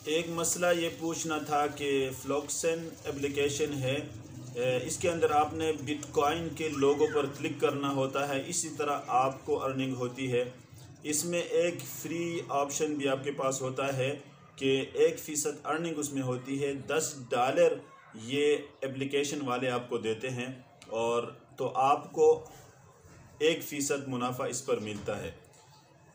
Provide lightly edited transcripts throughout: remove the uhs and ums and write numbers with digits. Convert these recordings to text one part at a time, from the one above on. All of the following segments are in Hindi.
एक मसला ये पूछना था कि फ्लॉक्सन एप्लीकेशन है, इसके अंदर आपने बिटकॉइन के लोगों पर क्लिक करना होता है, इसी तरह आपको अर्निंग होती है। इसमें एक फ्री ऑप्शन भी आपके पास होता है कि 1% अर्निंग उसमें होती है। $10 ये एप्लीकेशन वाले आपको देते हैं और तो आपको 1% मुनाफा इस पर मिलता है।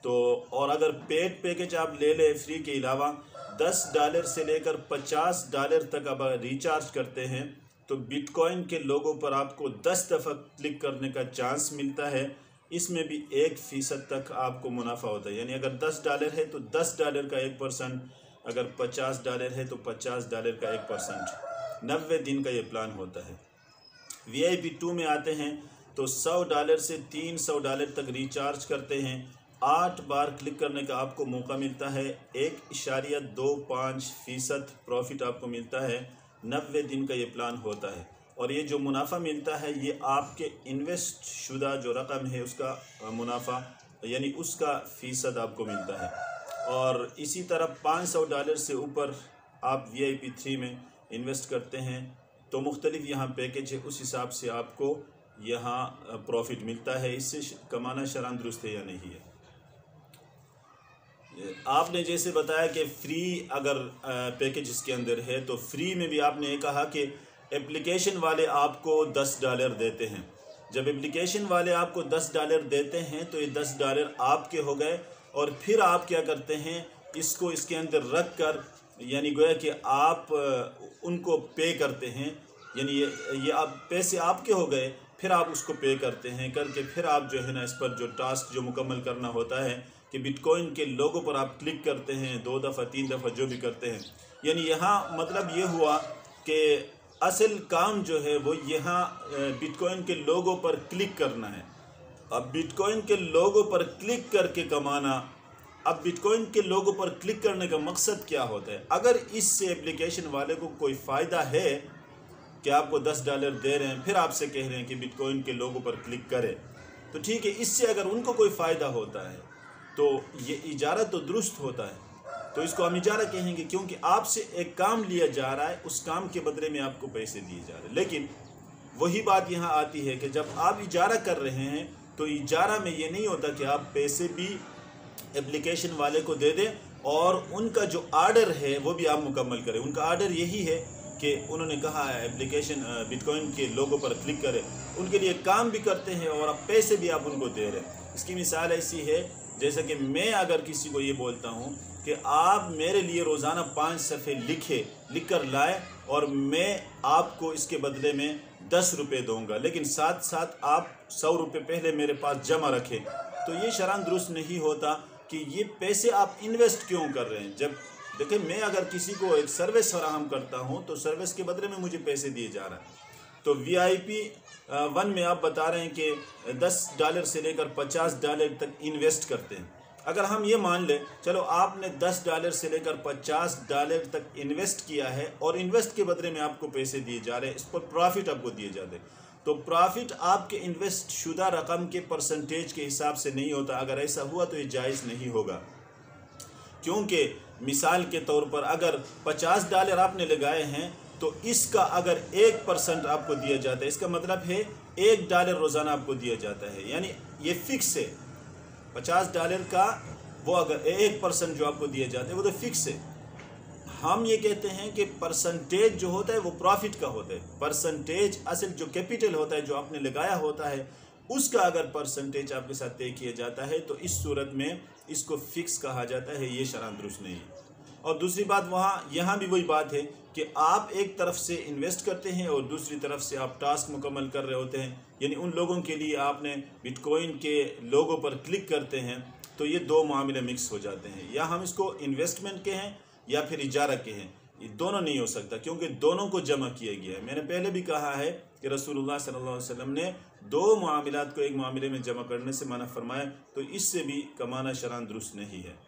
तो और अगर पेड पैकेज आप ले लें फ्री के अलावा $10 से लेकर $50 तक आप रिचार्ज करते हैं तो बिटकॉइन के लोगों पर आपको 10 दफ़ा क्लिक करने का चांस मिलता है। इसमें भी 1% तक आपको मुनाफा होता है, यानी अगर $10 है तो $10 का 1%, अगर $50 है तो $50 का 1%। 90 दिन का ये प्लान होता है। VIP 2 में आते हैं तो $100 से $300 तक रिचार्ज करते हैं, 8 बार क्लिक करने का आपको मौका मिलता है, 1.25% प्रॉफिट आपको मिलता है। 90 दिन का ये प्लान होता है और ये जो मुनाफा मिलता है ये आपके इन्वेस्ट शुदा जो रकम है उसका मुनाफा यानी उसका फ़ीसद आपको मिलता है। और इसी तरह $500 से ऊपर आप VIP 3 में इन्वेस्ट करते हैं तो मुख्तलिफ यहाँ पैकेज है, उस हिसाब से आपको यहाँ प्रॉफिट मिलता है। इससे कमाना शरअन दुरुस्त है या नहीं है। आपने जैसे बताया कि फ्री अगर पैकेज इसके अंदर है तो फ्री में भी आपने ये कहा कि एप्लीकेशन वाले आपको $10 देते हैं। जब एप्लीकेशन वाले आपको $10 देते हैं तो ये $10 आपके हो गए और फिर आप क्या करते हैं, इसको इसके अंदर रख कर यानी गोया कि आप उनको पे करते हैं, यानी ये आप पैसे आपके हो गए, फिर आप उसको पे करते हैं, करके फिर आप जो है ना इस पर जो टास्क जो मुकम्मल करना होता है कि बिटकॉइन के लोगों पर आप क्लिक करते हैं 2 दफ़ा 3 दफ़ा जो भी करते हैं। यानी यहाँ मतलब ये हुआ कि असल काम जो है वो यहाँ बिटकॉइन के लोगों पर क्लिक करना है। अब बिटकॉइन के लोगों पर क्लिक करके कमाना, अब बिटकॉइन के लोगों पर क्लिक करने का मकसद क्या होता है? अगर इससे एप्लीकेशन वाले को कोई फ़ायदा है कि आपको $10 दे रहे हैं फिर आपसे कह रहे हैं कि बिटकॉइन के लोगों पर क्लिक करें तो ठीक है, इससे अगर उनको कोई फ़ायदा होता है तो ये इजारा तो दुरुस्त होता है, तो इसको हम इजारा कहेंगे क्योंकि आपसे एक काम लिया जा रहा है, उस काम के बदले में आपको पैसे दिए जा रहे हैं। लेकिन वही बात यहाँ आती है कि जब आप इजारा कर रहे हैं तो इजारा में ये नहीं होता कि आप पैसे भी एप्लीकेशन वाले को दे दें और उनका जो आर्डर है वो भी आप मुकम्मल करें। उनका आर्डर यही है कि उन्होंने कहा है एप्लीकेशन बिटकॉइन के लोगों पर क्लिक करें, उनके लिए काम भी करते हैं और आप पैसे भी आप उनको दे रहे हैं। इसकी मिसाल ऐसी है जैसे कि मैं अगर किसी को ये बोलता हूँ कि आप मेरे लिए रोज़ाना 5 सफ़े लिख कर लाए और मैं आपको इसके बदले में $10 दूंगा, लेकिन साथ साथ आप $100 पहले मेरे पास जमा रखें, तो ये शरअन दुरुस्त नहीं होता कि ये पैसे आप इन्वेस्ट क्यों कर रहे हैं। जब देखिए मैं अगर किसी को एक सर्विस फराहम करता हूँ तो सर्विस के बदले में मुझे पैसे दिए जा रहा है। तो VIP 1 में आप बता रहे हैं कि $10 से लेकर $50 तक इन्वेस्ट करते हैं। अगर हम ये मान लें चलो आपने $10 से लेकर $50 तक इन्वेस्ट किया है और इन्वेस्ट के बदले में आपको पैसे दिए जा रहे हैं, इस पर प्रॉफिट आपको दिए जाते हैं, तो प्रॉफिट आपके इन्वेस्ट शुदा रकम के परसेंटेज के हिसाब से नहीं होता। अगर ऐसा हुआ तो ये जायज़ नहीं होगा, क्योंकि मिसाल के तौर पर अगर $50 आपने लगाए हैं तो इसका अगर 1% आपको दिया जाता है, इसका मतलब है $1 रोज़ाना आपको दिया जाता है, यानी ये फिक्स है। $50 का वो अगर 1% जो आपको दिया जाता है वो तो फिक्स है। हम ये कहते हैं कि परसेंटेज जो होता है वो प्रॉफिट का होता है। परसेंटेज असल जो कैपिटल होता है जो आपने लगाया होता है उसका अगर परसेंटेज आपके साथ तय किया जाता है तो इस सूरत में इसको फिक्स कहा जाता है, ये शरअन दुरुस्त नहीं है। और दूसरी बात यहाँ भी वही बात है कि आप एक तरफ से इन्वेस्ट करते हैं और दूसरी तरफ से आप टास्क मुकम्मल कर रहे होते हैं, यानी उन लोगों के लिए आपने बिटकॉइन के लोगों पर क्लिक करते हैं, तो ये दो मामले मिक्स हो जाते हैं। या हम इसको इन्वेस्टमेंट के हैं या फिर इजारा के हैं, ये दोनों नहीं हो सकता क्योंकि दोनों को जमा किया गया है। मैंने पहले भी कहा है कि रसूलुल्लाह सल्लल्लाहु अलैहि वसल्लम ने 2 मामलात को एक मामले में जमा करने से मना फरमाया, तो इससे भी कमाना शरअन दुरुस्त नहीं है।